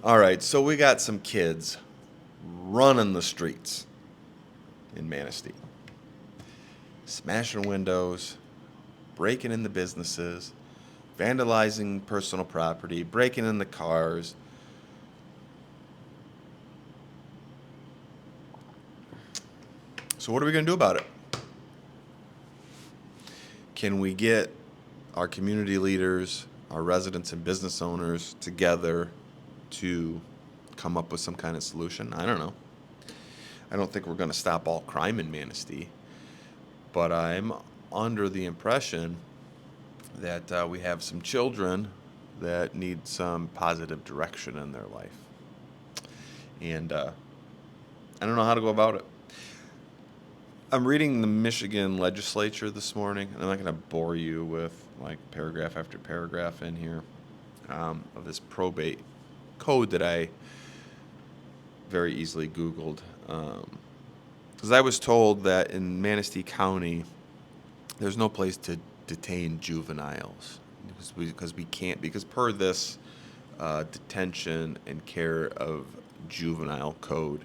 All right, so we got some kids running the streets in Manistee, smashing windows, breaking into businesses, vandalizing personal property, breaking into cars. So, what are we going to do about it? Can we get our community leaders, our residents and business owners together to come up with some kind of solution? I don't know. I don't think we're going to stop all crime in Manistee, but I'm under the impression that we have some children that need some positive direction in their life. And I don't know how to go about it. I'm reading the Michigan legislature this morning, and I'm not going to bore you with like paragraph after paragraph in here of this probate code that I very easily Googled. Because I was told that in Manistee County, there's no place to detain juveniles because we can't, because per this detention and care of juvenile code,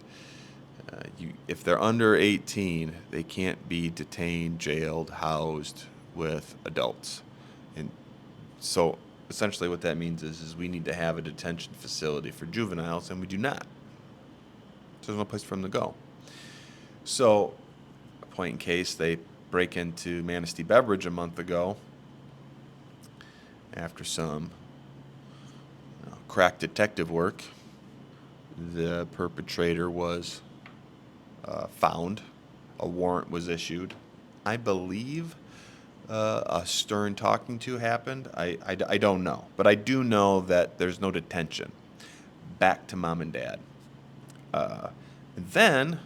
if they're under 18, they can't be detained, jailed, housed with adults. And so essentially what that means is we need to have a detention facility for juveniles, and we do not. So there's no place for them to go. So, a point in case, they break into Manistee Beverage a month ago after some crack detective work. The perpetrator was found. A warrant was issued. I believe a stern talking to happened. I don't know. But I do know that there's no detention. Back to mom and dad. And then,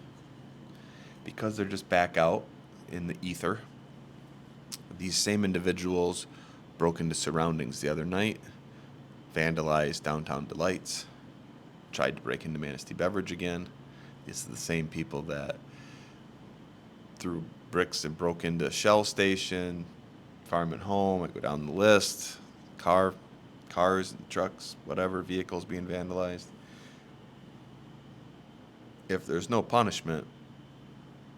because they're just back out in the ether, these same individuals broke into surroundings the other night, vandalized Downtown Delights, tried to break into Manistee Beverage again. These are the same people that threw bricks and broke into Shell Station, Farm and Home. I go down the list. Cars and trucks, whatever, vehicles being vandalized. If there's no punishment,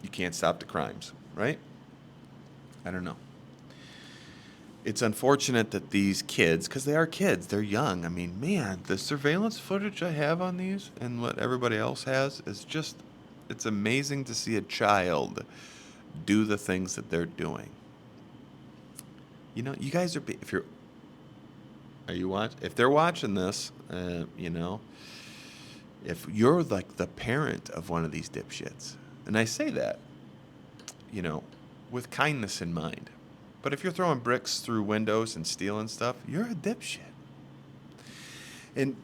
you can't stop the crimes, right? I don't know. It's unfortunate that these kids, because they are kids, they're young. I mean, man, the surveillance footage I have on these and what everybody else has is just, it's amazing to see a child do the things that they're doing. You know, you guys are, if they're watching this, if you're like the parent of one of these dipshits, and I say that, with kindness in mind. But if you're throwing bricks through windows and stealing stuff, you're a dipshit. And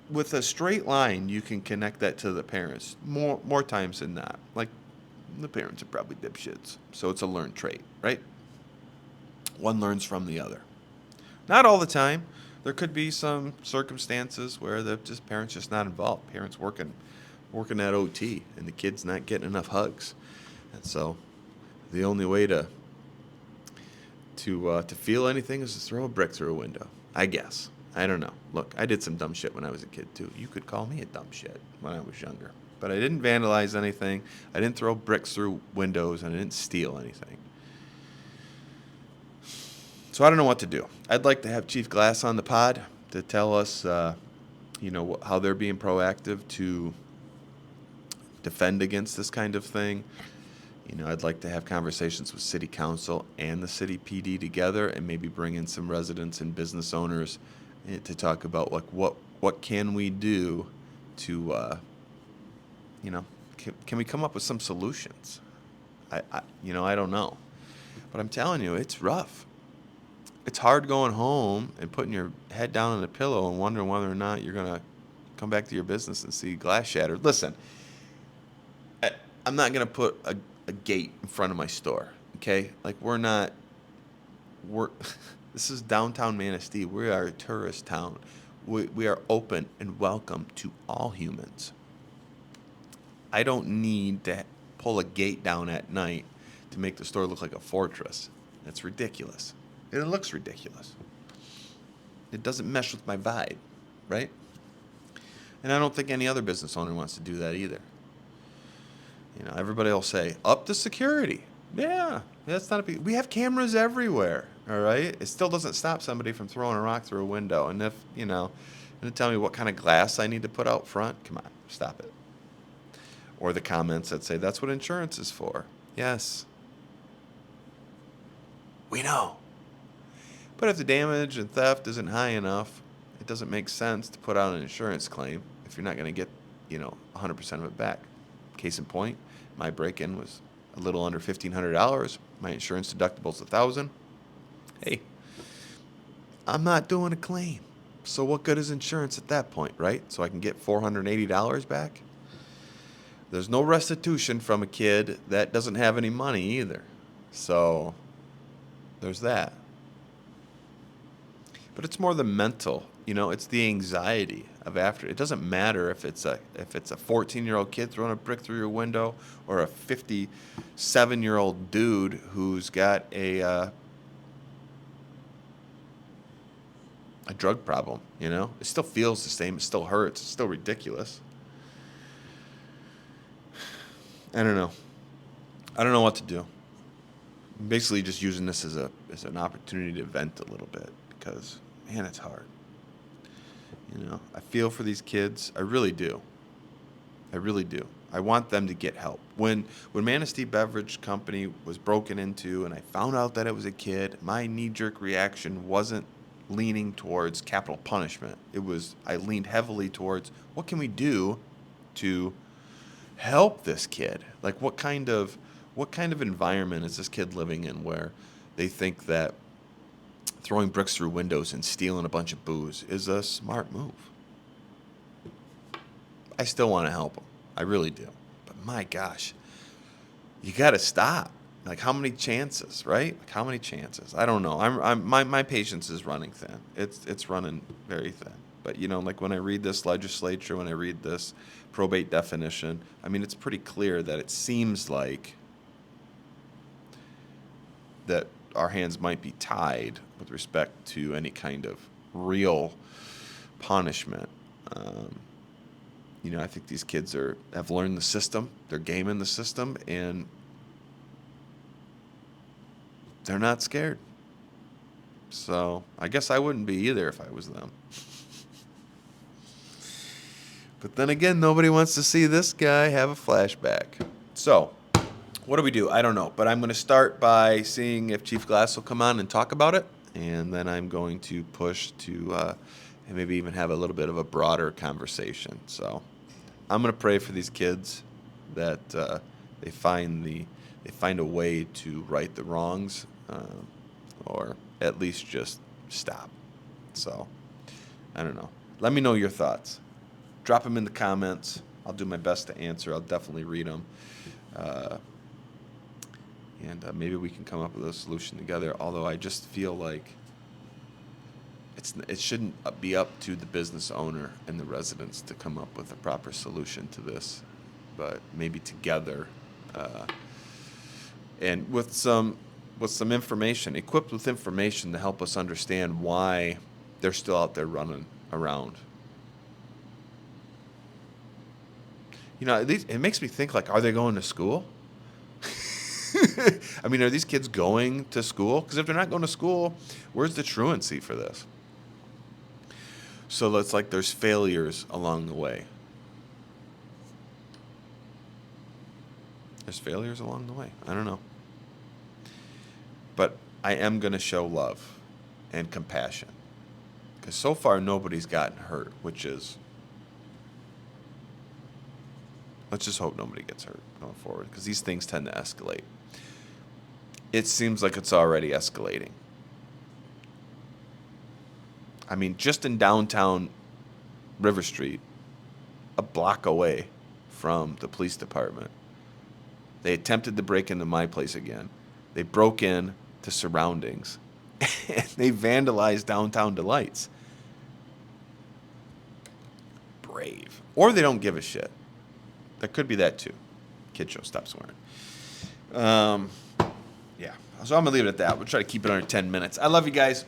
with a straight line, you can connect that to the parents more times than not. Like, the parents are probably dipshits, so it's a learned trait, right? One learns from the other. Not all the time. There could be some circumstances where the parents just not involved. Parents working at OT, and the kid's not getting enough hugs, and so the only way to feel anything is to throw a brick through a window, I guess. I don't know. Look, I did some dumb shit when I was a kid, too. You could call me a dumb shit when I was younger. But I didn't vandalize anything. I didn't throw bricks through windows, and I didn't steal anything. So I don't know what to do. I'd like to have Chief Glass on the pod to tell us, how they're being proactive to defend against this kind of thing. I'd like to have conversations with City Council and the City PD together, and maybe bring in some residents and business owners to talk about like what can we do to, can we come up with some solutions? I don't know, but I'm telling you, it's rough. It's hard going home and putting your head down on the pillow and wondering whether or not you're gonna come back to your business and see glass shattered. Listen, I'm not gonna put a gate in front of my store, okay? Like, this is downtown Manistee. We are a tourist town. We are open and welcome to all humans. I don't need to pull a gate down at night to make the store look like a fortress. That's ridiculous. It looks ridiculous. It doesn't mesh with my vibe, right? And I don't think any other business owner wants to do that either. You know, everybody will say, up the security. Yeah, that's not a big... We have cameras everywhere, all right? It still doesn't stop somebody from throwing a rock through a window. And if, you know, and to tell me what kind of glass I need to put out front, come on, stop it. Or the comments that say, that's what insurance is for. Yes. We know. But if the damage and theft isn't high enough, it doesn't make sense to put out an insurance claim if you're not going to get, 100% of it back. Case in point, my break-in was a little under $1,500. My insurance deductible's $1,000. Hey, I'm not doing a claim. So what good is insurance at that point, right? So I can get $480 back? There's no restitution from a kid that doesn't have any money either. So there's that. But it's more the mental, it's the anxiety of after. It doesn't matter if it's a 14-year-old kid throwing a brick through your window or a 57-year-old dude who's got a drug problem, It still feels the same. It still hurts. It's still ridiculous. I don't know. I don't know what to do. I'm basically just using this as an opportunity to vent a little bit because, man, it's hard. I feel for these kids. I really do. I really do. I want them to get help. When Manistee Beverage Company was broken into and I found out that it was a kid, my knee-jerk reaction wasn't leaning towards capital punishment. I leaned heavily towards what can we do to help this kid? Like what kind of environment is this kid living in where they think that throwing bricks through windows and stealing a bunch of booze is a smart move? I still want to help them. I really do. But my gosh, you got to stop. Like how many chances, right? Like how many chances? I don't know. My patience is running thin. It's running very thin. But like when I read this legislature, when I read this probate definition, I mean it's pretty clear that it seems like that our hands might be tied with respect to any kind of real punishment. I think these kids have learned the system. They're gaming the system, and they're not scared. So I guess I wouldn't be either if I was them. But then again, nobody wants to see this guy have a flashback. So what do? I don't know. But I'm going to start by seeing if Chief Glass will come on and talk about it. And then I'm going to push to and maybe even have a little bit of a broader conversation. So I'm going to pray for these kids that they find a way to right the wrongs, or at least just stop. So I don't know. Let me know your thoughts. Drop them in the comments. I'll do my best to answer. I'll definitely read them. And maybe we can come up with a solution together. Although I just feel like it shouldn't be up to the business owner and the residents to come up with a proper solution to this, but maybe together, and with some information, equipped with information to help us understand why they're still out there running around. It makes me think, like, are they going to school? I mean, are these kids going to school? Because if they're not going to school, where's the truancy for this? So it's like there's failures along the way. There's failures along the way. I don't know. But I am going to show love and compassion. Because so far, nobody's gotten hurt, which is... Let's just hope nobody gets hurt going forward, because these things tend to escalate. It seems like it's already escalating. I mean, just in downtown River Street, a block away from the police department, they attempted to break into my place again. They broke in to surroundings, and they vandalized Downtown Delights. Brave. Or they don't give a shit. That could be that too. Kid show, stop swearing. Yeah. So I'm going to leave it at that. We'll try to keep it under 10 minutes. I love you guys.